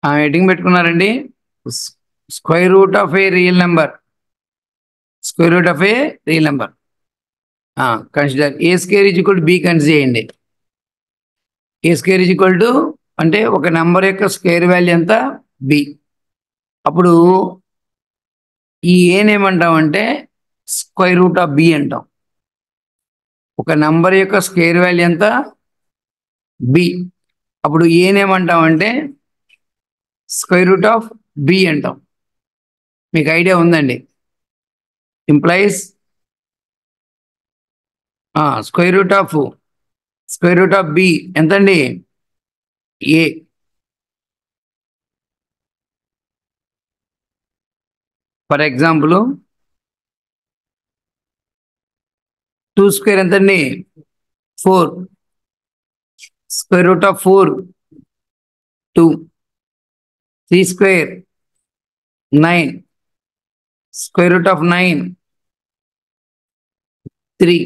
Heading పెట్టుకున్నారండి. Square root of a real number. Square root of a real number consider a square is equal to b consider చేయండి. A square is equal to అంటే ఒక number యొక్క square value ఎంత B. అప్పుడు ఈ ఏనేమంటామంటే square root of B అంటాం. ఒక నెంబర్ యొక్క స్క్వేర్ వాల్యూ ఎంత బి. అప్పుడు ఏనేమంటామంటే స్క్వేర్ రూట్ ఆఫ్ బి అంటాం. మీకు ఐడియా ఉందండి. Implies square root of B ఎంతండి ఏ. ఫర్ ఎగ్జాంపుల్ 2 స్క్వేర్ ఎంతండి 4. Square root of 4 2. 3 square 9. Square root of 9 3.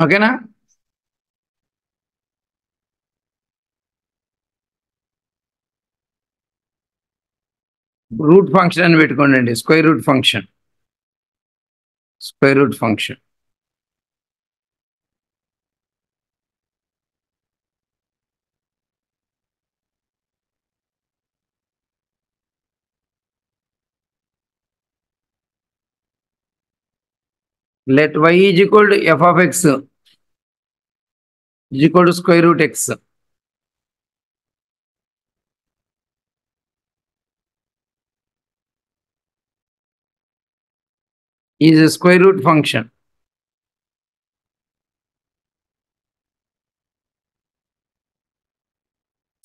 ఓకేనా? రూట్ ఫంక్షన్ అని పెట్టుకోండి. Square root function. Let y is equal to f of x is equal to square root x. Is a square root function.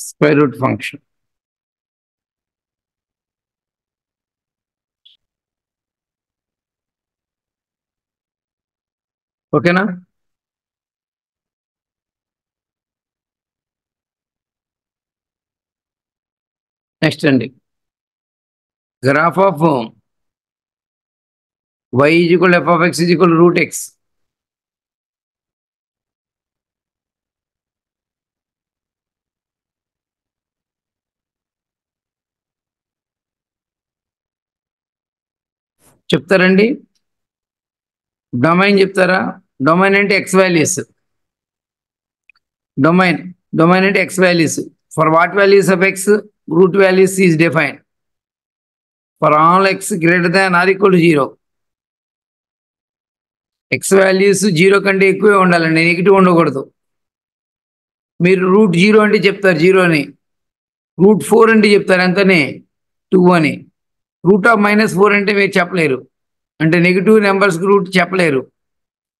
Square root function. ఓకేనా? Next అండి, graph of y is equal to f of x is equal to root x. చెప్తారండి? Domain చెప్తారా? Domain అంటే X values. Domain అంటే X values. For what values of X root values is defined. For all X greater than or equal to 0. X values 0 కంటే ఎక్కువే ఉండాలండి, negative ఉండకూడదు. మీరు route 0 అంటే చెప్తారు 0 అని. రూట్ 4 అంటే చెప్తారు ఎంతని 2 అని. రూట్ ఆఫ్ -4 అంటే మీరు చెప్పలేరు, అంటే నెగిటివ్ నెంబర్స్కి రూట్ చెప్పలేరు.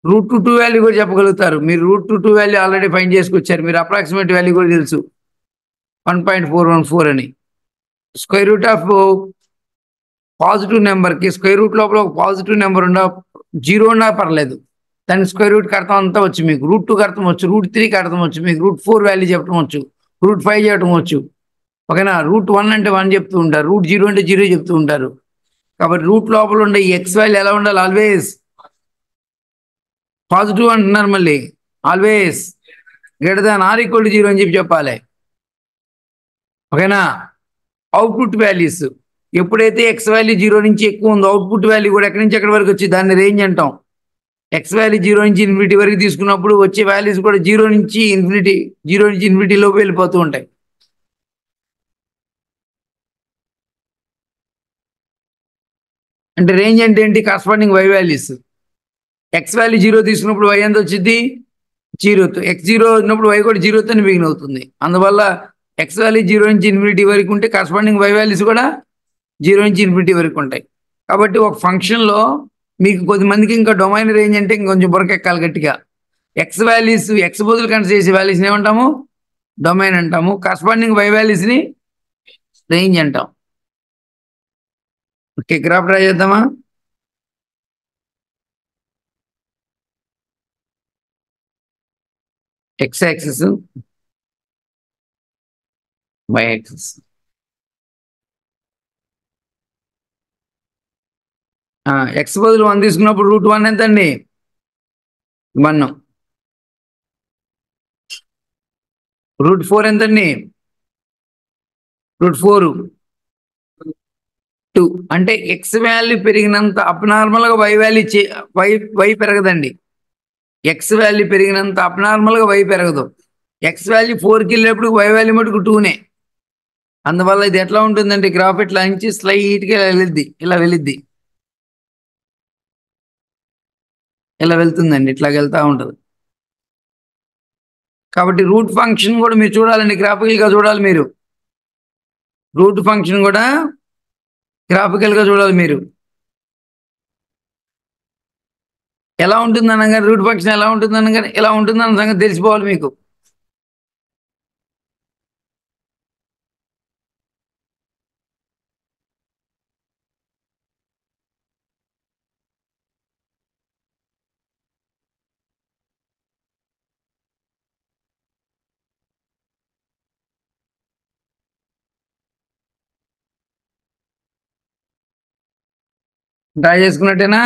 రూట్ టు 2 వాల్యూ కూడా చెప్పగలుగుతారు. మీరు root two 2 value already find చేసుకొచ్చారు. మీరు అప్రాక్సిమేట్ వాల్యూ కూడా తెలుసు 1.414 అని. స్క్వేర్ రూట్ ఆఫ్ పాజిటివ్ నెంబర్కి స్క్వేర్ రూట్ లోపల ఒక పాజిటివ్ నెంబర్ 0 ఉన్నా పర్లేదు, దానికి స్క్వేర్ రూట్కి అర్థం అంతా వచ్చు మీకు. రూట్ 2కి అర్థం వచ్చు, రూట్ 3కి అర్థం వచ్చు, మీకు రూట్ 4 వాల్యూ చెప్పడం వచ్చు, రూట్ 5 చెప్పడం వచ్చు. ఓకేనా? రూట్ 1 అంటే 1 చెప్తూ ఉంటారు, రూట్ 0 అంటే 0 చెప్తూ ఉంటారు. కాబట్టి రూట్ లోపల ఉండే ఎక్స్ వాల్యూ ఎలా ఉండాలి? ఆల్వేస్ పాజిటివ్ అంటున్నారు, మళ్ళీ always greater than or equal to 0 అని చెప్పి చెప్పాలి. ఓకేనా? అవుట్పుట్ వాల్యూస్ ఎప్పుడైతే ఎక్స్ వాల్యూ 0 నుంచి ఎక్కువ ఉందో అవుట్పుట్ వాల్యూ కూడా ఎక్కడి నుంచి ఎక్కడి వరకు వచ్చి దాన్ని రేంజ్ అంటాం. ఎక్స్ వాల్యూ 0 నుంచి ఇన్ఫినిటీ వరకు తీసుకున్నప్పుడు వచ్చే వాల్యూస్ కూడా 0 నుంచి ఇన్ఫినిటీ లోపు వెళ్ళిపోతూ ఉంటాయి. అంటే రేంజ్ అంటే ఏంటి? Corresponding Y values. X value 0 తీసుకున్నప్పుడు వై ఎంత వచ్చింది? 0తో. ఎక్స్ 0 ఉన్నప్పుడు వై కూడా 0తో బిగిన్ అవుతుంది. అందువల్ల ఎక్స్ వాల్యూ 0 నుంచి ఇన్ఫినిటీ వరకు ఉంటే కరస్పాండింగ్ వై వాల్యూస్ కూడా 0 నుంచి ఇన్ఫినిటీ వరకు ఉంటాయి. కాబట్టి ఒక ఫంక్షన్లో మీకు కొద్దిమందికి ఇంకా డొమైన్ రేంజ్ అంటే ఇంకొంచెం బురకెక్కాలి గట్టిగా. ఎక్స్ వాల్యూస్ ఎక్స్ బదులు కన్సిడర్ చేసే వాల్యూస్ని ఏమంటాము? డొమైన్ అంటాము. కరస్పాండింగ్ వై వాల్యూస్ని రేంజ్ అంటాం. ఓకే, గ్రాఫ్ డ్రా చేద్దామా? X axis, Y axis. X బదులు 1 తీసుకున్నప్పుడు √1 ఎంత అండి? 1. √4 ఎంతండి? √4 2. అంటే ఎక్స్ వాల్యూ పెరిగినంత అబ్నార్మల్గా వై పెరగదండి. ఎక్స్ వాల్యూ పెరిగినంత అబ్నార్మల్గా వై పెరగదు. ఎక్స్ వాల్యూ 4కి వెళ్ళినప్పుడు వై వాల్యూ మటుకు 2నే. అందువల్ల ఇది ఎట్లా ఉంటుందంటే గ్రాఫ్ ఇట్లా నుంచి స్లైట్గా ఇలా వెళ్ళిద్ది, ఇలా వెళ్తుందండి, ఇట్లా వెళ్తూ ఉంటుంది. కాబట్టి రూట్ ఫంక్షన్ కూడా మీరు చూడాలండి, గ్రాఫికల్గా చూడాలి మీరు. రూట్ ఫంక్షన్ కూడా గ్రాఫికల్గా చూడాలి మీరు. ఎలా ఉంటుంది అనగానే రూట్ ఫంక్షన్ ఎలా ఉంటుంది అనగానే ఎలా ఉంటుంది అన్న సంగతి తెలిసిపోవాలి మీకు. డ్రా చేసుకున్నట్టేనా?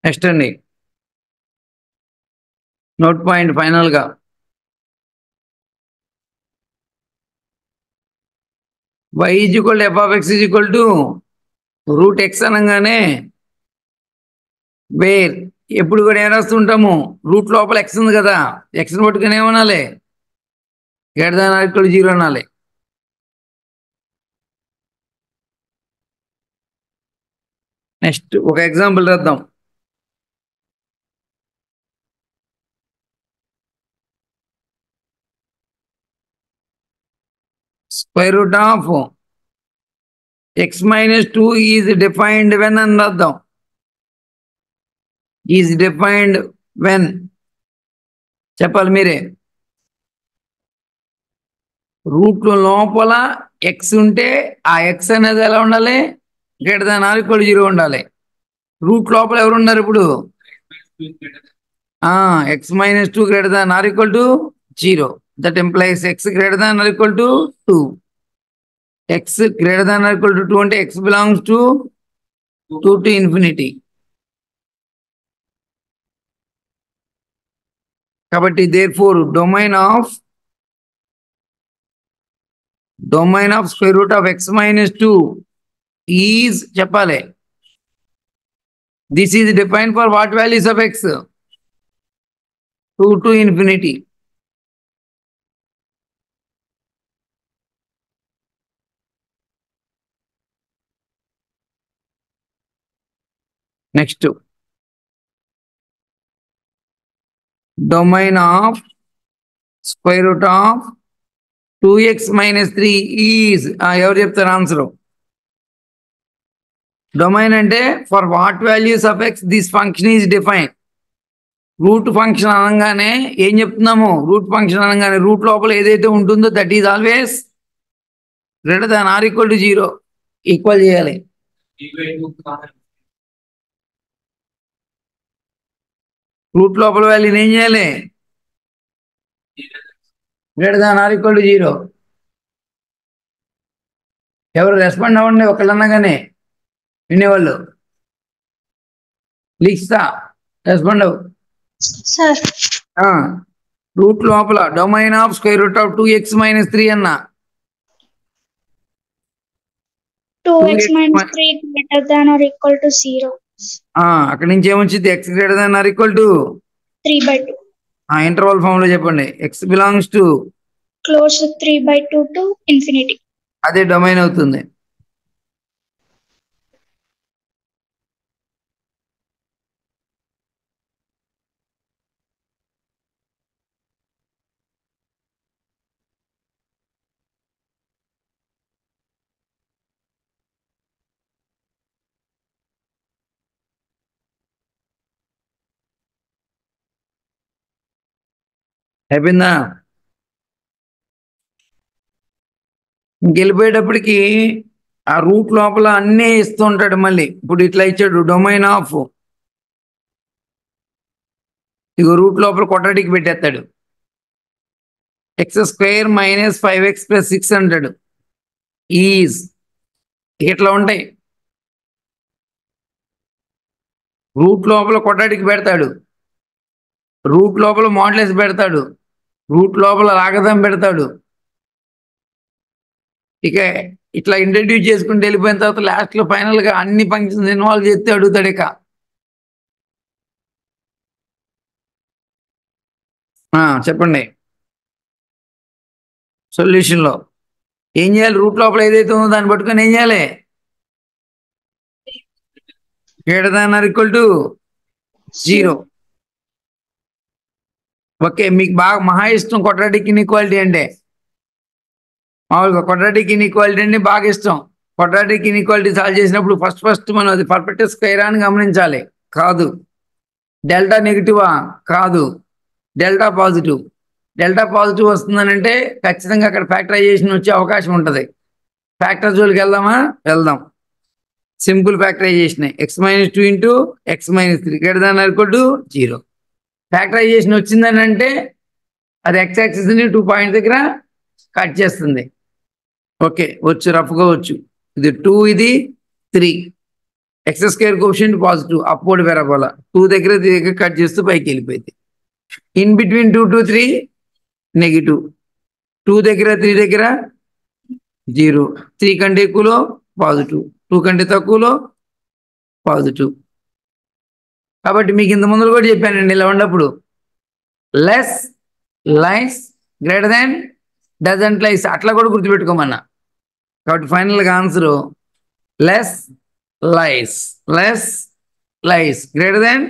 నెక్స్ట్ అండి, నోట్ పాయింట్ ఫైనల్గా y = f(x) √x అనగానే వేర్ ఎప్పుడు కూడా ఏం రాస్తుంటాము? రూట్ లోపల ఎక్స్ ఉంది కదా, ఎక్స్ని పట్టుకుని ఏమనాలి? >0 అనాలి. నెక్స్ట్ ఒక ఎగ్జాంపుల్ రాద్దాం. √x - 2 ఈజ్ డిఫైన్డ్ వెన్ అని రాద్దాం. ఈజ్ డిఫైన్డ్ వెన్ చెప్పాలి మీరే. రూట్ లోపల ఎక్స్ ఉంటే ఆ ఎక్స్ అనేది ఎలా ఉండాలి? >0 ఉండాలి. రూట్ లోపల ఎవరు ఉన్నారు ఇప్పుడు? x - 2 >0. That implies x > 2. x > 2 అంటే x belongs to 2 to infinity. కాబట్టి therefore domain of √x - 2 is చెప్పాలి. This is defined for what values of x? 2 to infinity. Next, domain of √2x - 3 is ఎవరు చెప్తారు answer? Domain అంటే for what values of X this function is define. Root function అనగానే ఏం చెప్తున్నాము? Route function అనగానే route లోపల ఏదైతే ఉంటుందో దట్ ఈజ్ ఆల్వేస్ >0 ఈక్వల్ చేయాలి. రూట్ లోపల వాల్యూని ఏం చేయాలి? >0. ఎవరు రెస్పాండ్ అవ్వండి ఒకళ్ళన్నా కానీ, వినేవాళ్ళు. లిక్స్తా రెస్పాండ్ అవ్వు. రూట్ లోపల డొమైన్ ఆఫ్ √2x - 3 అన్నా 2x - 3 > 0. అక్కడి నుంచి ఏమొచ్చింది? x > 3/2. ఇంటర్వల్ ఫామ్ లో చెప్పండి. x belongs to close 3/2 to infinity. అదే డొమైన్ అవుతుంది. అయిపోయిందా? ఇంకెళ్ళిపోయేటప్పటికి ఆ రూట్ లోపల అన్నీ ఇస్తూ ఉంటాడు. మళ్ళీ ఇప్పుడు ఇట్లా ఇచ్చాడు డొమైన్ ఆఫ్, ఇగో రూట్ లోపల కొట్టడికి పెట్టేస్తాడు. x² - 5x + 6 అంటాడు. ఈజ్ ఇట్లా ఉంటాయి. రూట్ లోపల కొట్టడికి పెడతాడు, రూట్ లోపల మోడలేసి పెడతాడు, రూట్ లోపల లాగదం పెడతాడు. ఇక ఇట్లా ఇంట్రడ్యూస్ చేసుకుంటూ వెళ్ళిపోయిన తర్వాత లాస్ట్లో ఫైనల్గా అన్ని ఫంక్షన్స్ ఇన్వాల్వ్ చేస్తే అడుగుతాడు. ఇక చెప్పండి. సొల్యూషన్లో ఏం చేయాలి? రూట్ లోపల ఏదైతే ఉందో దాన్ని పట్టుకొని ఏం చేయాలి? > 0. ఓకే, మీకు బాగా మహా ఇష్టం క్వాడ్రాటిక్ ఇన్ఈక్వాలిటీ అంటే. మామూలుగా క్వాడ్రాటిక్ ఇన్ఈక్వాలిటీ అంటే బాగా ఇష్టం. క్వాడ్రాటిక్ ఇన్ఈక్వాలిటీ సాల్వ్ చేసినప్పుడు ఫస్ట్ మనం అది పర్ఫెక్ట్ స్క్వేర్ అని గమనించాలి. కాదు. డెల్టా నెగిటివా? కాదు. Delta positive. డెల్టా పాజిటివ్ వస్తుందనంటే ఖచ్చితంగా అక్కడ ఫ్యాక్టరైజేషన్ వచ్చే అవకాశం ఉంటుంది. ఫ్యాక్టర్ జోలికి వెళ్దామా? వెళ్దాం. Simple factorisation x - 2 × x - 3 > 0. Factorisation వచ్చిందని అంటే అది x యాక్సిస్ని 2 పాయింట్ దగ్గర కట్ చేస్తుంది. ఓకే, వచ్చు, రఫ్గా వచ్చు. ఇది 2, ఇది 3. x² కోషియంట్ పాజిటివ్, అప్వర్డ్ పెరగల 2 దగ్గర 3 దగ్గర కట్ చేస్తూ పైకి వెళ్ళిపోయింది. ఇన్ బిట్వీన్ 2 to 3 నెగిటివ్, 2 దగ్గర 3 దగ్గర 0, 3 కంటే ఎక్కువలో పాజిటివ్, 2 కంటే తక్కువలో పాజిటివ్. కాబట్టి మీకు ఇంత ముందు కూడా చెప్పానండి, ఇలా ఉన్నప్పుడు less lies greater than doesn't lies అట్లా కూడా గుర్తుపెట్టుకోమన్నా. కాబట్టి ఫైనల్గా answer less lies greater than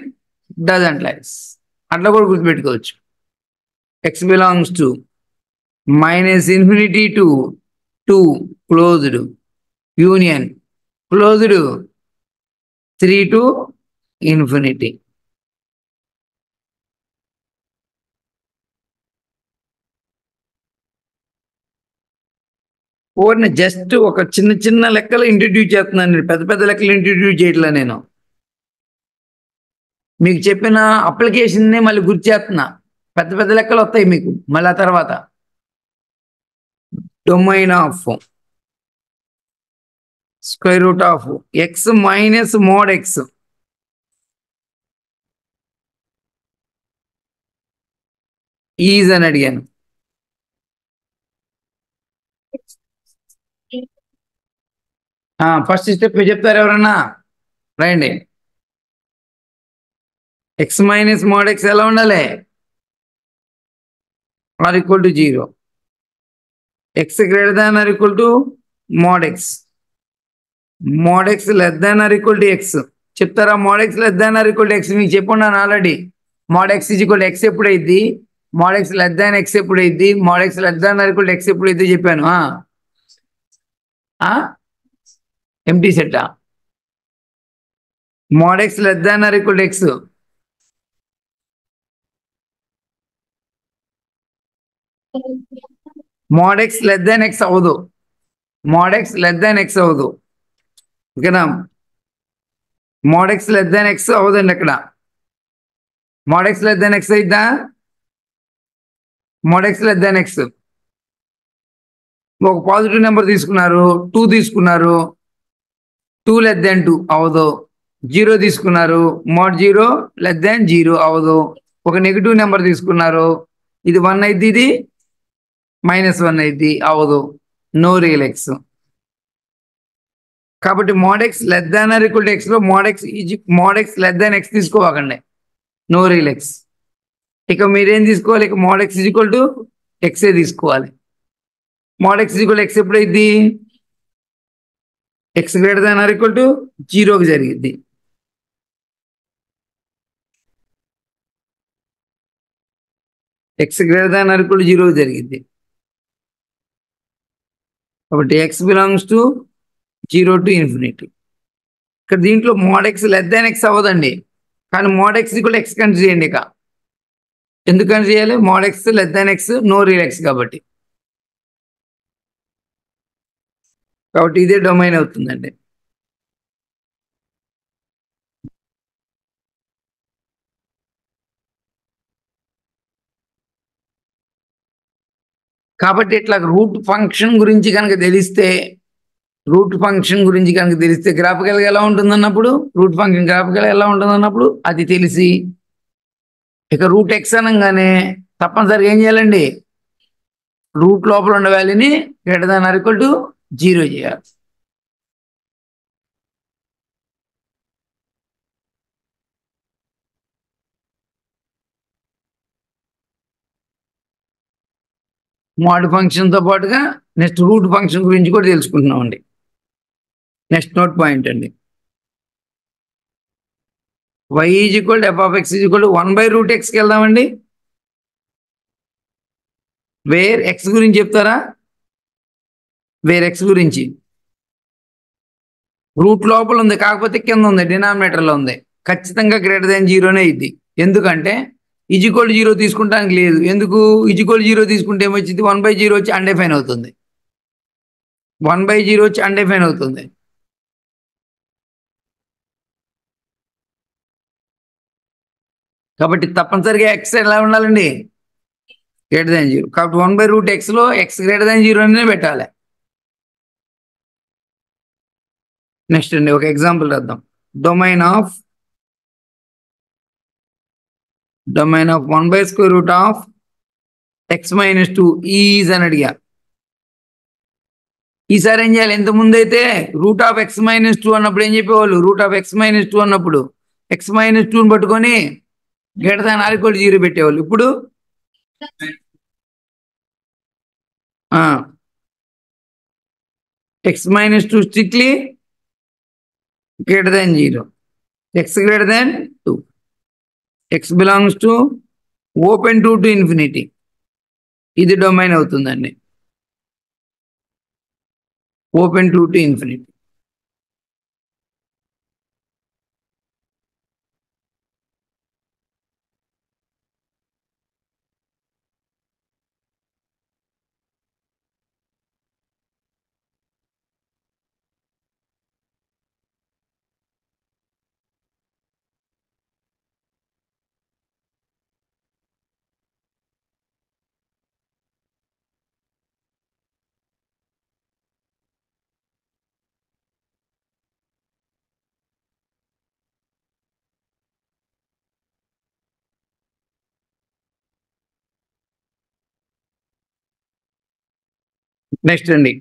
doesn't lies అట్లా కూడా గుర్తుపెట్టుకోవచ్చు. x belongs to -∞ to 2 closed union closed 3 to ∞. ఓర్ని జస్ట్ ఒక చిన్న చిన్న లెక్కలు ఇంట్రడ్యూస్ చేస్తున్నాను, పెద్ద పెద్ద లెక్కలు ఇంట్రడ్యూస్ చేయట్లా. నేను మీకు చెప్పిన అప్లికేషన్ని మళ్ళీ గుర్తు చేస్తున్నా. పెద్ద పెద్ద లెక్కలు వస్తాయి మీకు మళ్ళీ ఆ తర్వాత. Domain of √x - mod x is అని అడిగాను. ఫస్ట్ స్టెప్ చెప్తారు ఎవరన్నా? రండి. x - mod x ఎలా ఉండాలి? r = 0. x greater than or equal to mod x. mod x less than or equal to x. చెప్తారా? mod x less than or equal to x మీకు చెప్పున్నాను ఆల్రెడీ. mod x = x ఎప్పుడైద్ది, mod x less than x ఎప్పుడైద్ది, mod x less than or equal to x ఎప్పుడైద్ది చెప్పాను. Empty సెట్టా? mod x less than or equal to x. mod x less than x అవ్వదు. mod x less than x అవ్వదు. ఓకేనా? mod x less than x అవ్వదండి అక్కడ. mod x less than x అయిద్దా? mod x less than x. ఒక positive number తీసుకున్నారు, 2 తీసుకున్నారు, 2 less than 2 అవ్వదు. 0 తీసుకున్నారు, mod 0 less than 0 అవ్వదు. ఒక నెగిటివ్ నెంబర్ తీసుకున్నారు, ఇది 1 అయింది, ఇది -1 అయింది, అవ్వదు. No real x. కాబట్టి mod x less than or equal to x లో mod x less than x తీసుకోవాకండి. No real x. ఇక మీరేం తీసుకోవాలి? ఇక mod x = x తీసుకోవాలి. mod x = x ఎప్పుడైద్ది? x greater than or equal to 0కి జరిగిద్ది. x greater than or equal to 0కి జరిగిద్ది. కాబట్టి x belongs to 0 to ∞. ఇక్కడ దీంట్లో mod x less than x అవ్వదండి, కానీ mod x = x కన్సిడర్ చేయండి. ఇక ఎందుకు కన్సిడర్ చేయాలి? mod x less than x no real x కాబట్టి. కాబట్టి ఇదే డొమైన్ అవుతుందండి. కాబట్టి ఇట్లా రూట్ ఫంక్షన్ గురించి కనుక తెలిస్తే గ్రాఫికల్గా ఎలా ఉంటుందన్నప్పుడు రూట్ ఫంక్షన్ గ్రాఫికల్ ఎలా ఉంటుందన్నప్పుడు అది తెలిసి ఇక రూట్ ఎక్స్ అనగానే తప్పనిసరిగా ఏం చేయాలండి, రూట్ లోపల ఉన్న వాల్యూని greater than or equal to 0 చేయాలి. మోడ్ ఫంక్షన్తో పాటుగా నెక్స్ట్ రూట్ ఫంక్షన్ గురించి కూడా తెలుసుకుంటున్నామండి. నెక్స్ట్ నోట్ పాయింట్ అండి, y is equal to F of X is equal to 1/√x వెళ్దామండి. వేర్ ఎక్స్ గురించి చెప్తారా, వేర్ ఎక్స్ గురించి రూట్ లోపల ఉంది, కాకపోతే కింద ఉంది, డినామినేటర్లో ఉంది, ఖచ్చితంగా గ్రేటర్ దాన్ 0నే ఇది. ఎందుకంటే ఈజ్ఈక్వల్ టు 0 తీసుకుంటానికి లేదు. ఎందుకు ఈజ్ఈక్వల్ 0 తీసుకుంటే ఏమొచ్చింది, 1/0 వచ్చి అన్డిఫైన్ అవుతుంది. 1/0 వచ్చి అన్డిఫైన్ అవుతుంది. కాబట్టి తప్పనిసరిగా ఎక్స్ ఎలా ఉండాలండి, గ్రేటర్ దాన్ 0. కాబట్టి 1/√xలో ఎక్స్ గ్రేటర్ దాన్ 0 అనే పెట్టాలి. నెక్స్ట్ అండి ఒక ఎగ్జాంపుల్ రాద్దాం. డొమైన్ ఆఫ్ 1/√x-2 ఈజ్ అని అడిగా. ఈసారి ఏం చేయాలి, ఇంతకుముందు అయితే √(x-2) అన్నప్పుడు ఏం చెప్పేవాళ్ళు, √(x-2) అన్నప్పుడు x-2ని పట్టుకొని greater than or equal to 0 పెట్టేవాళ్ళు. ఇప్పుడు x-2 strictly greater than 0, x greater than 2, x belongs to open to infinity. ఇది డొమైన్ అవుతుందండి, ఓపెన్ టు ఇన్ఫినిటీ. నెక్స్ట్ అండి,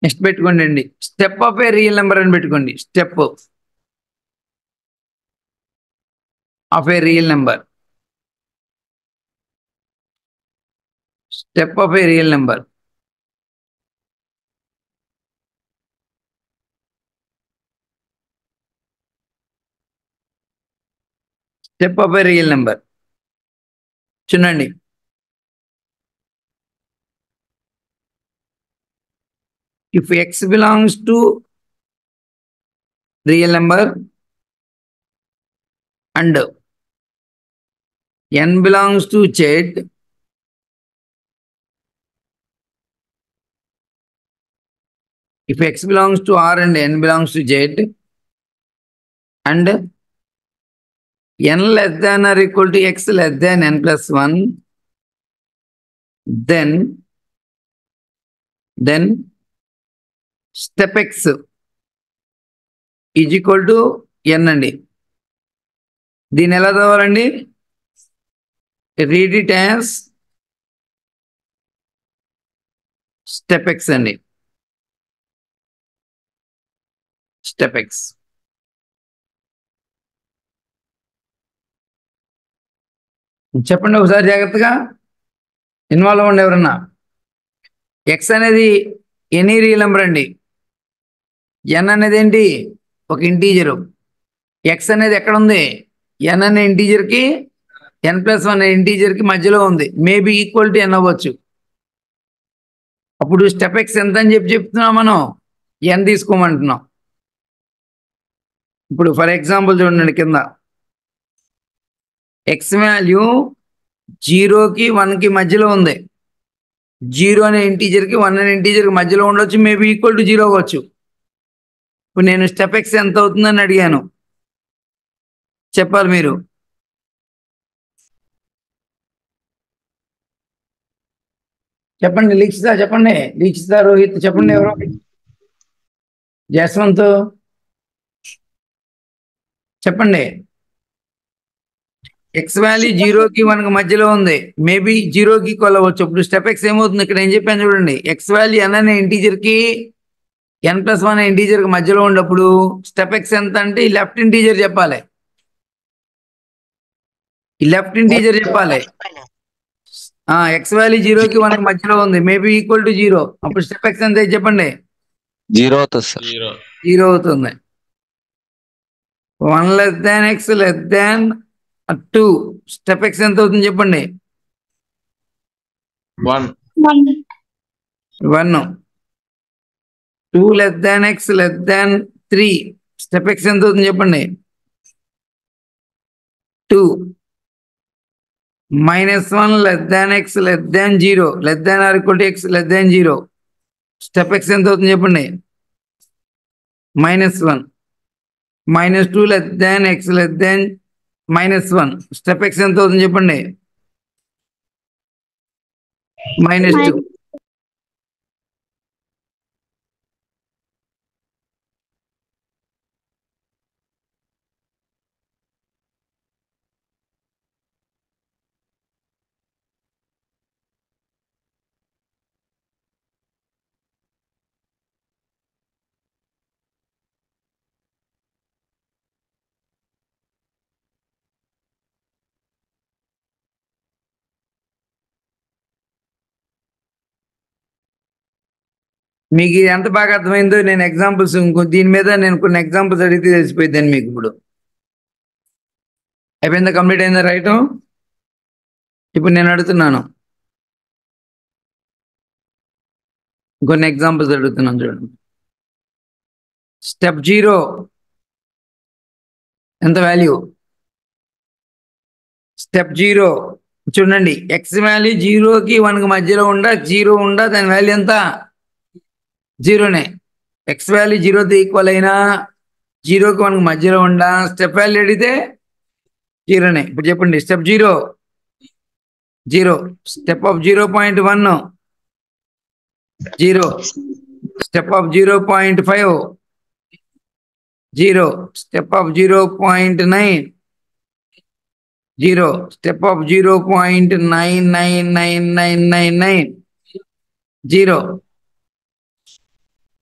నెక్స్ట్ పెట్టుకోండి అండి, step of a real number అని పెట్టుకోండి. Step of a real number, step of a real number. Step of a real number చూడండి. If x belongs to real number and n belongs to Z, if x belongs to R and n belongs to Z and n less than or equal to x less than n plus 1, then step x is equal to n అండి. దీన్ని ఎలా చదవాలండి, read it as step x అండి, step x. చెప్పండి ఒకసారి జాగ్రత్తగా, involve అవ్వండి ఎవరన్నా. X అనేది ఎనీ రియల్ నెంబర్ అండి. ఎన్ అనేది ఏంటి, ఒక ఇంటీజరు. ఎక్స్ అనేది ఎక్కడ ఉంది, ఎన్ అనే ఇంటీజర్కి n+1 అనే ఇంటీజర్కి మధ్యలో ఉంది, మేబీ ఈక్వల్ టు n అవ్వచ్చు. అప్పుడు స్టెప్ ఎక్స్ ఎంత అని చెప్తున్నాం మనం, n తీసుకోమంటున్నాం. ఇప్పుడు ఫర్ ఎగ్జాంపుల్ చూడండి కింద ఎక్స్ వాల్యూ 0కి 1కి మధ్యలో ఉంది. 0 అనే ఇంటీజర్కి 1 అనే ఇంటీజర్కి మధ్యలో ఉండొచ్చు, మేబీ ఈక్వల్ టు 0 అవ్వచ్చు. ఇప్పుడు నేను స్టెప్ ఎక్స్ ఎంత అవుతుందని అడిగాను, చెప్పాలి మీరు. చెప్పండి లీక్షిత, చెప్పండి లీక్షిత, రోహిత్ చెప్పండి, ఎవరో జస్వంత్ చెప్పండి. ఎక్స్ వాల్యూ 0కి 1కి మధ్యలో ఉంది, మేబీ 0కి ఈక్వల్ అవ్వచ్చు. ఇప్పుడు స్టెప్ ఎక్స్ ఏమవుతుంది, ఇక్కడ ఏం చెప్పాను చూడండి. ఎక్స్ వాల్యూ n అనే ఇంటీజర్కి n+1 అనే ఇంటీజర్కి మధ్యలో ఉన్నప్పుడు స్టెప్ ఎక్స్ ఎంత అంటే ఈ లెఫ్ట్ ఇంటీజర్ చెప్పాలి, ఈ లెఫ్ట్ ఇంటీజర్ చెప్పాలి. ఎక్స్ వాల్యూ 0కి 1కి మధ్యలో ఉంది, మేబీ ఈక్వల్ టు 0. అప్పుడు స్టెప్ ఎక్స్ ఎంత చెప్పండి. 0 అవుతుంది సార్. 0 అవుతుంది. 1 less than x less than 2 step X ఎంత అవుతుంది చెప్పండి. 1. 1. 2 less than x less than 3 step X ఎంత అవుతుంది చెప్పండి. 2. -1 less than x less than 0 less than or equal to x less than 0 step X ఎంత అవుతుంది చెప్పండి. -1. -2 less than x less than -1 step X ఎంత అవుతుంది చెప్పండి. -2. మీకు ఇది ఎంత బాగా అర్థమైందో నేను ఎగ్జాంపుల్స్ దీని మీద నేను కొన్ని ఎగ్జాంపుల్స్ అడిగితే తెలిసిపోయిందని మీకు. ఇప్పుడు అయిపోయిందా, కంప్లీట్ అయిందా రైట్? ఇప్పుడు నేను అడుగుతున్నాను, కొన్ని ఎగ్జాంపుల్స్ అడుగుతున్నాను చూడండి. స్టెప్ 0 ఎంత వాల్యూ? స్టెప్ 0 చూడండి, ఎక్స్ వాల్యూ 0కి 1కి మధ్యలో 0 దాని వాల్యూ ఎంత? 0నే. ఎక్స్ వాల్యూ 0తో ఈక్వల్ అయినా 0కి 1కి మధ్యలో స్టెప్ వాల్యూ అడిగితే 0నే. ఇప్పుడు చెప్పండి step 0 step of 0.1 0 step of 0.5 0 step of 0.9 0 step of 0.99999 0.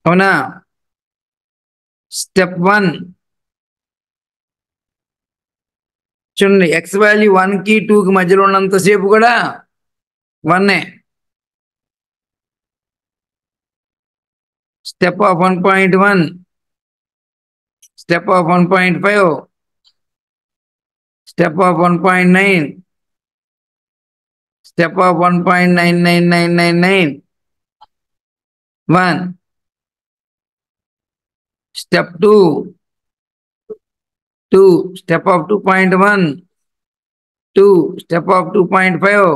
అవునా? స్టెప్ 1 చూడండి, ఎక్స్ వాల్యూ 1కి 2కి మధ్యలో ఉన్నంతసేపు కూడా 1ఏ. Step of 1.1 step of 1.5 step of 1.9 step of 1.99999 1. Step 2 step of 2.1 2 step of 2.5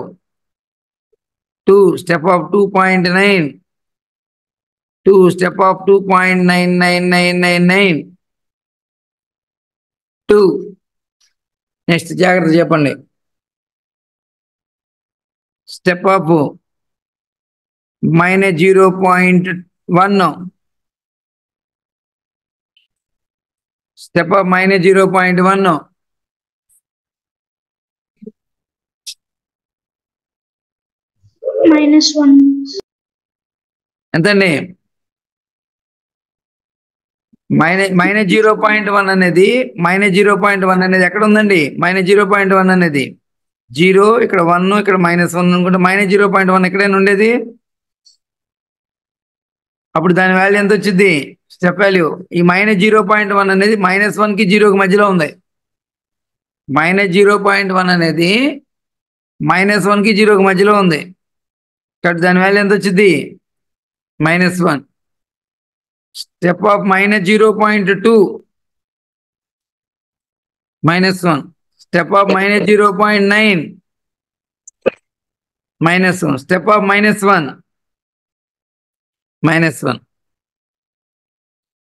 2 step of 2.9 2 step of 2.99999 2. Next జాగ్రత్త చెప్పండి. Step of -0.1 step of -0.1 -1. ఎంతండి? -0.1 అనేది ఎక్కడ ఉందండి? -0.1 అనేది 0, ఇక్కడ 1, ఇక్కడ -1 అనుకుంటే -0.1 ఎక్కడైనా ఉండేది? అప్పుడు దాని వాల్యూ ఎంత వచ్చింది? Step value. ఈ -0.1 అనేది -1కి 0కి మధ్యలో ఉంది. -0.1 అనేది -1కి 0కి మధ్యలో ఉంది కాబట్టి దాని వాల్యూ ఎంత వచ్చింది? -1. Step of -0.2 -1, step of -0.9 -1, step of -1 -1,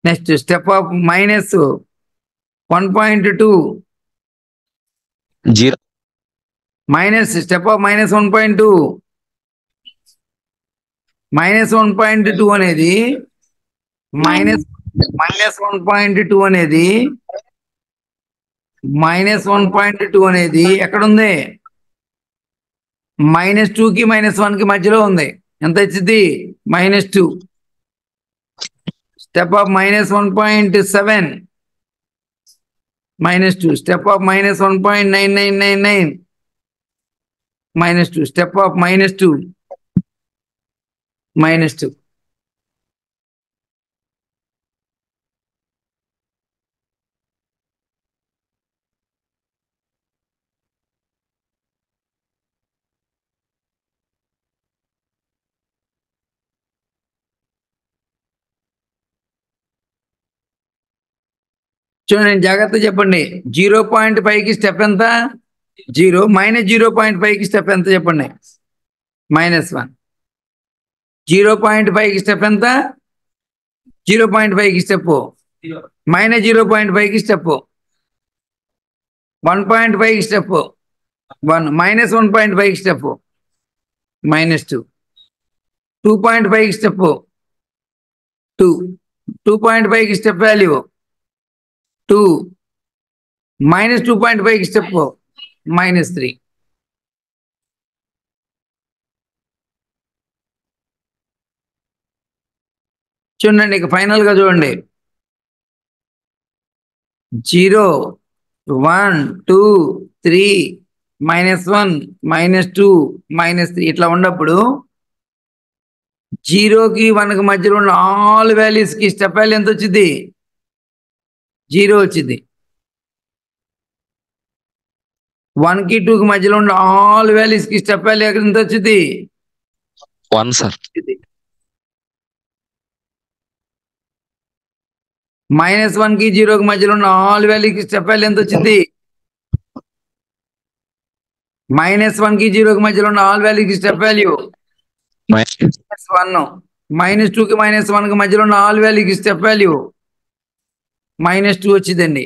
next step of -1.2 0. Step of -1.2 -1.2 అనేది -1.2 అనేది -1.2 ఎక్కడుంది? -2కి -1కి మధ్యలో ఉంది. ఎంత వచ్చింది? -2. Step of -1.7 -2, step of -1.9999 -2, step of -2 -2. చూడండి, జాగ్రత్త చెప్పండి. 0.5కి స్టెప్ ఎంత? 0. -0.5కి స్టెప్ ఎంత చెప్పండి? -1. 0.5కి స్టెప్ ఎంత? 0.5కి స్టెప్ -0.5కి స్టెప్ 1.5కి స్టెప్ 1 -1.5కి స్టెప్ -2 2.5కి స్టెప్ 2 2.5కి స్టెప్ వాల్యూ 2 -2.5కి స్టెప్ -3. చూడండి, ఇక ఫైనల్ గా చూడండి. 0 1 2 3 -1 -2 -3 ఇట్లా ఉన్నప్పుడు 0కి 1కి మధ్యలో ఉన్న ఆల్ వాల్యూస్ కి స్టెప్ వాల్యూ ఎంత వచ్చింది? 0 వచ్చింది. 1కి 2కి మధ్యలో ఉన్న ఆల్ వాల్యూస్ కి స్టెప్ వాల్యూ ఎంత వచ్చింది? 1 సార్. -1కి 0కి మధ్యలో ఉన్న ఆల్ వాల్యూకి స్టెప్ వాల్యూ ఎంత వచ్చింది? -1కి 0కి మధ్యలో ఉన్న ఆల్ వాల్యూకి స్టెప్ వాల్యూ -1. -2కి -1కి మధ్యలో ఉన్న ఆల్ వాల్యూకి స్టెప్ వాల్యూ -2 వచ్చిందండి.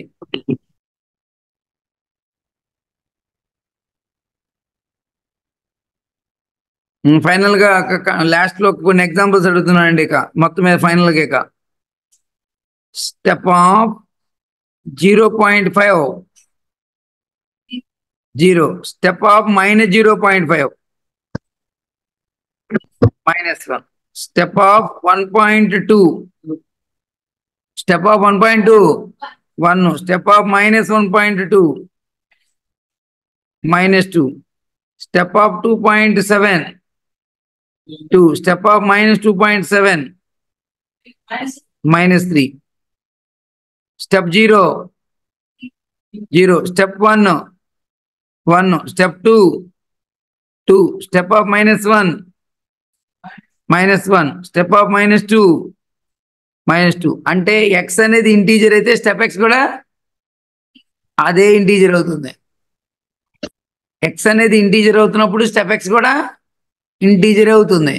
ఫైనల్ గా లాస్ట్ లో కొన్ని ఎగ్జాంపుల్స్ అడుగుతున్నానండి. ఇక మొత్తం మీద ఫైనల్ గా ఇక step of 0.5 0, step of -0.5 -1, step of 1.2, step of 1.2 1, step of -1.2 -2, step of 2.7 2, step of -2.7 -3, step 0 0, step 1 1, step 2 2, step of -1 -1, step of -2 -2. అంటే ఎక్స్ అనేది ఇంటీజర్ అయితే స్టెప్ ఎక్స్ కూడా అదే ఇంటీజర్ అవుతుంది. ఎక్స్ అనేది ఇంటీజర్ అవుతున్నప్పుడు స్టెప్ ఎక్స్ కూడా ఇంటీజర్ అవుతుంది.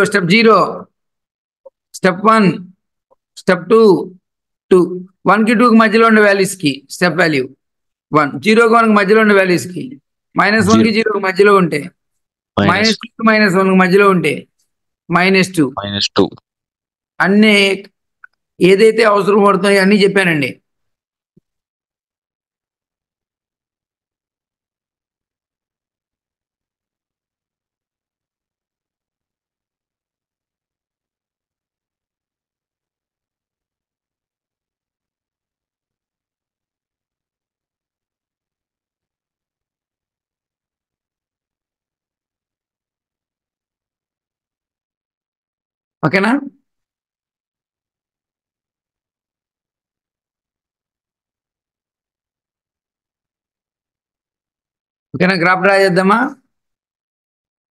స్టెప్ 0, స్టెప్ 1, స్టెప్ 2 2, 1కి 2కి మధ్యలో ఉండే వాల్యూస్ కి స్టెప్ వాల్యూ 1, 0కి 1కి మధ్యలో ఉండే వాల్యూస్ కి -1కి 0కి మధ్యలో ఉంటే -2కి -1కి మధ్యలో ఉంటే -2 -2. అన్ని ఏదైతే అవసరం పడుతున్నాయో అన్ని చెప్పానండి. ఓకేనా? ఓకేనా? గ్రాఫ్ డ్రా చేద్దామా?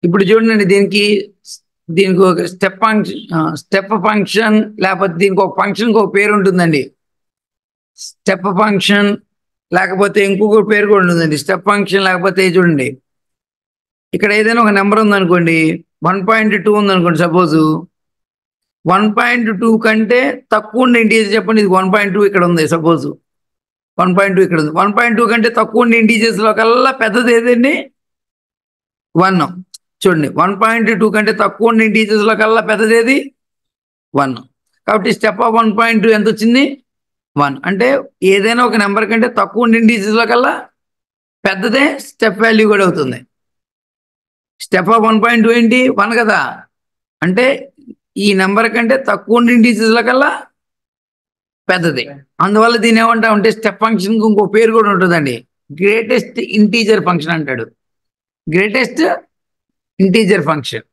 ఇప్పుడు చూడండి, దీనికి ఒక స్టెప్ ఫంక్షన్ లేకపోతే దీనికి ఒక ఫంక్షన్కి ఒక పేరు ఉంటుందండి. స్టెప్ ఫంక్షన్ లేకపోతే ఇంకొక పేరు కూడా ఉంటుందండి. స్టెప్ ఫంక్షన్ లేకపోతే చూడండి, ఇక్కడ ఏదైనా ఒక నెంబర్ ఉందనుకోండి, 1.2 ఉందనుకోండి. సపోజు 1.2 కంటే తక్కువ ఉండే ఇంటీజర్ చెప్పండి. ఇది 1.2 ఇక్కడ ఉంది. సపోజ్ 1.2 ఇక్కడ ఉంది. 1.2 కంటే తక్కువ ఉండే ఇంటీజర్స్లో కల్లా పెద్దది ఏదండి? 1. చూడండి, 1.2 కంటే తక్కువ ఉండే ఇంటీజర్స్లో కల్లా పెద్దది ఏది? 1. కాబట్టి స్టెప్ ఆఫ్ 1.2 ఎంత వచ్చింది? 1. అంటే ఏదైనా ఒక నెంబర్ కంటే తక్కువ ఉండే ఇంటీజర్స్లో కల్లా పెద్దదే స్టెప్ వాల్యూ కూడా అవుతుంది. స్టెప్ ఆఫ్ 1.2 ఏంటి? 1 కదా. అంటే ఈ నెంబర్ కంటే తక్కువ ఉండే ఇంటీజర్స్ల కల్లా పెద్దది. అందువల్ల దీని ఏమంటామంటే స్టెప్ ఫంక్షన్కి ఇంకో పేరు కూడా ఉంటుందండి. గ్రేటెస్ట్ ఇంటీజర్ ఫంక్షన్ అంటాడు. Greatest integer function.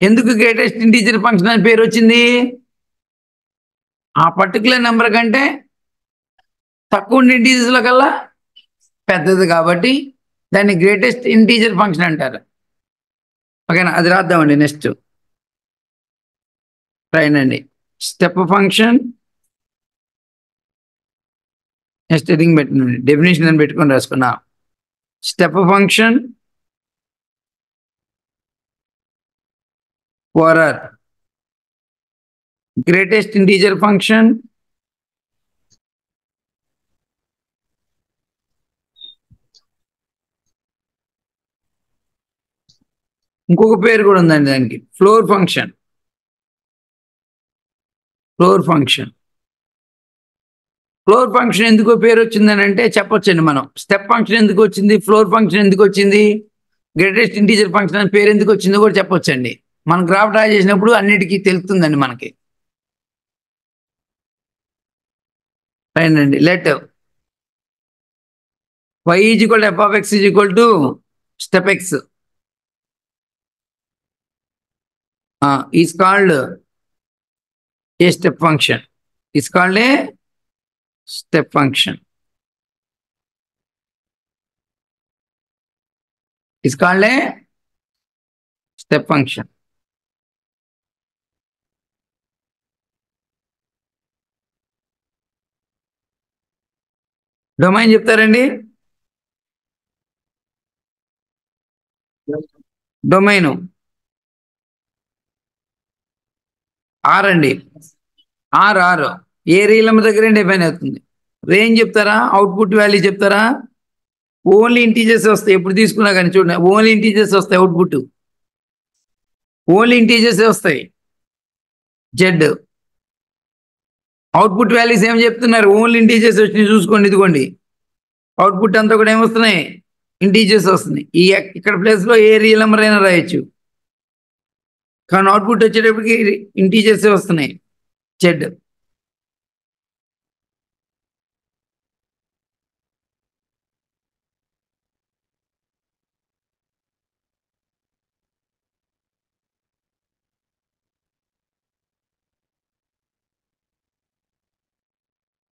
ఎందుకు గ్రేటెస్ట్ ఇంటీజర్ ఫంక్షన్ అని పేరు వచ్చింది? ఆ పర్టికులర్ నెంబర్ కంటే తక్కువ ఉండే ఇంటీజర్స్ల కల్లా పెద్దది కాబట్టి దాన్ని గ్రేటెస్ట్ ఇంటీజర్ ఫంక్షన్ అంటారు. ఓకేనా? అది రాద్దామండి. నెక్స్ట్ రాయండి. స్టెప్ ఫంక్షన్ నెక్స్ట్ హెడింగ్ పెట్టండి. డెఫినేషన్ అని పెట్టుకొని రాసుకున్నా. Step function for greatest integer function ఇంకొక పేరు కూడా ఉందండి దానికి, ఫ్లోర్ ఫంక్షన్. ఫ్లోర్ ఫంక్షన్ ఎందుకో పేరు వచ్చిందని అంటే చెప్పొచ్చండి మనం. స్టెప్ ఫంక్షన్ ఎందుకు వచ్చింది, ఫ్లోర్ ఫంక్షన్ ఎందుకు వచ్చింది, గ్రేటెస్ట్ ఇంటీజర్ ఫంక్షన్ అని పేరు ఎందుకు వచ్చిందో కూడా చెప్పొచ్చండి. మనం గ్రాఫ్ డ్రా చేసినప్పుడు అన్నిటికీ తెలుస్తుందండి మనకి. Right. Let y = f of x = step x is called a step function. Is called a step function. Is called a step function. Domain చెప్తారండి. డొమైన్ ఆర్ అండి. ఆర్ ఏ రియల్ నెంబర్ దగ్గర define అవుతుంది. Range చెప్తారా, output value చెప్తారా? Only integers వస్తాయి. ఎప్పుడు తీసుకున్నా కానీ చూడండి, ఓన్లీ ఇంటీజర్స్ వస్తాయి. అవుట్పుట్ ఓన్లీ ఇంటీజర్స్ వస్తాయి. జెడ్ అవుట్పుట్ వాల్యూస్ ఏం చెప్తున్నారు? ఓన్లీ ఇంటీజర్స్ వచ్చి చూసుకోండి. ఇదిగోండి, అవుట్పుట్ అంతా కూడా ఏమొస్తున్నాయి? ఇంటీజర్స్ వస్తున్నాయి. ఇక్కడ ప్లేస్లో ఏ రియల్ నెంబర్ అయినా రాయొచ్చు, కానీ అవుట్పుట్ వచ్చేటప్పటికి ఇంటీజర్స్ వస్తున్నాయి. జెడ్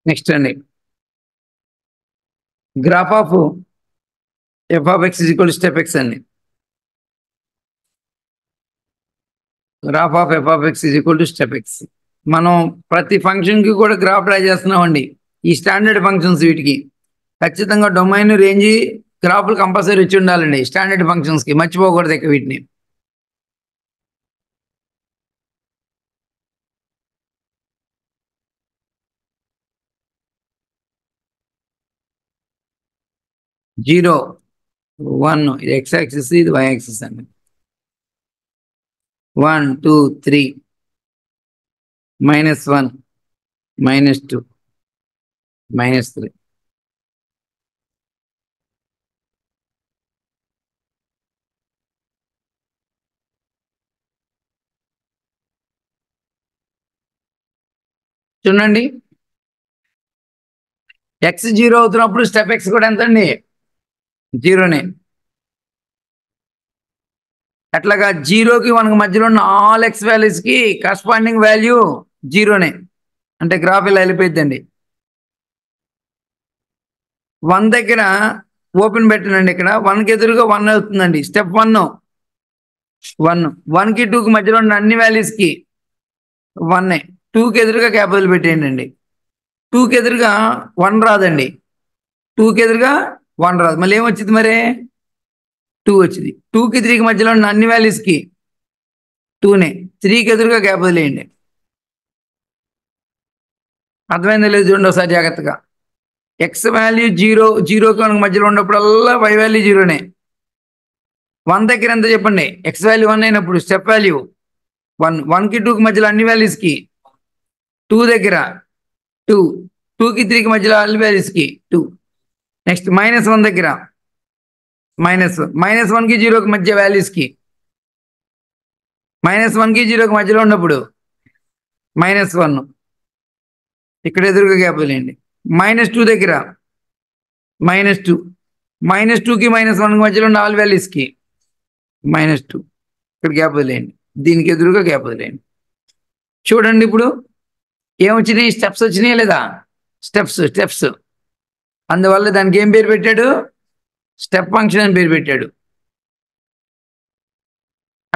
నెక్స్ట్ అండి, graph of f of x = step x అండి. Graph of f of x = step x. మనం ప్రతి ఫంక్షన్కి కూడా గ్రాఫ్ డ్రా చేస్తున్నామండి. ఈ స్టాండర్డ్ ఫంక్షన్స్ వీటికి ఖచ్చితంగా డొమైన్, రేంజ్, గ్రాఫ్లు కంపల్సరీ వచ్చి ఉండాలండి. స్టాండర్డ్ ఫంక్షన్స్కి మర్చిపోకూడదు ఇక వీటిని. జీరో 1 ఇది x యాక్సిస్, ఇది y యాక్సిస్ అండి. 1 2 3 -1 -2 -3. చూడండి, x 0 అవుతున్నప్పుడు స్టెప్ x కూడా ఎంత అండి? 0నే. అట్లాగా 0కి 1కి మధ్యలో ఉన్న ఆల్ x వాల్యూస్కి కరస్పాండింగ్ వాల్యూ 0నే. అంటే గ్రాఫ్ ఇలా వెళ్ళిపోయిందండి. 1 దగ్గర ఓపెన్ పెట్టనండి. ఇక్కడ 1కి ఎదురుగా 1 అవుతుందండి. స్టెప్ 1 1 1కి 2కి మధ్యలో ఉన్న అన్ని వాల్యూస్కి 1 2కి ఎదురుగా క్యాపిటల్ పెట్టేయండి. 2కి ఎదురుగా 1 రాదండి. 2కి ఎదురుగా 1 రాదు. మళ్ళీ ఏమొచ్చింది మరి 2 వచ్చింది. 2కి 3కి మధ్యలో ఉన్న అన్ని వాల్యూస్కి 2నే. 3కి ఎదురుగా క్యాపిటల్ వేయండి. అర్థమైందో లేదు చూడండి ఒకసారి జాగ్రత్తగా. ఎక్స్ వాల్యూ 0కి మధ్యలో ఉన్నప్పుడల్లా y వాల్యూ 0నే. 1 దగ్గర ఎంత చెప్పండి? ఎక్స్ వాల్యూ 1 అయినప్పుడు స్టెప్ వాల్యూ 1. 1కి 2కి మధ్యలో అన్ని వాల్యూస్కి 2 దగ్గర 2. 2కి 3కి మధ్యలో అన్ని వాల్యూస్కి 2. నెక్స్ట్ -1 దగ్గర -1కి 0కి మధ్య వాల్యూస్కి -1కి 0కి మధ్యలో ఉన్నప్పుడు -1 ఇక్కడ ఎదురుగా గ్యాప్ వేయండి. -2 దగ్గర -2. -2కి -1కి మధ్యలో ఉన్న ఆల్ వాల్యూస్కి -2 ఇక్కడ గ్యాప్ వదిలేయండి. దీనికి ఎదురుగా గ్యాప్ వదిలేయండి. చూడండి ఇప్పుడు ఏమొచ్చినాయి? స్టెప్స్ వచ్చినాయా లేదా? స్టెప్స్. అందువల్ల దానికి ఏం పేరు పెట్టాడు? స్టెప్ ఫంక్షన్ అని పేరు పెట్టాడు.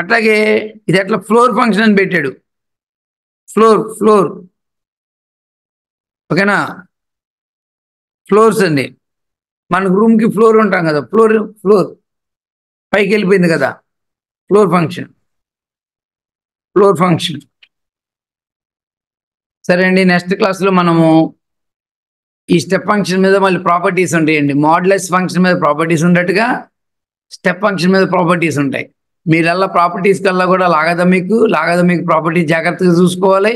అట్లాగే ఇది ఎట్లా ఫ్లోర్ ఫంక్షన్ అని పెట్టాడు. ఫ్లోర్ ఓకేనా? ఫ్లోర్స్ అండి. మనకు రూమ్కి ఫ్లోర్ ఉంటాం కదా, ఫ్లోర్ పైకి వెళ్ళిపోయింది కదా, ఫ్లోర్ ఫంక్షన్. సరే అండి, నెక్స్ట్ క్లాస్లో మనము ఈ స్టెప్ ఫంక్షన్ మీద మళ్ళీ ప్రాపర్టీస్ ఉంటాయండి. మోడ్యులస్ ఫంక్షన్ మీద ప్రాపర్టీస్ ఉన్నట్టుగా స్టెప్ ఫంక్షన్ మీద ప్రాపర్టీస్ ఉంటాయి. మీరల్లా ప్రాపర్టీస్ కల్లా కూడా లాగదమిక్ ప్రాపర్టీ జాగ్రత్తగా చూసుకోవాలి.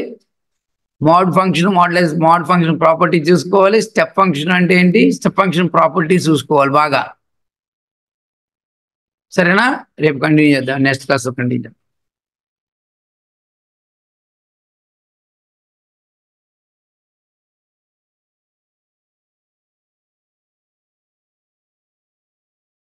మోడ్ ఫంక్షన్ ప్రాపర్టీ చూసుకోవాలి. స్టెప్ ఫంక్షన్ అంటే ఏంటి? స్టెప్ ఫంక్షన్ ప్రాపర్టీ చూసుకోవాలి బాగా. సరేనా? రేపు కంటిన్యూ చేద్దాం, నెక్స్ట్ క్లాస్లో కంటిన్యూ చేద్దాం.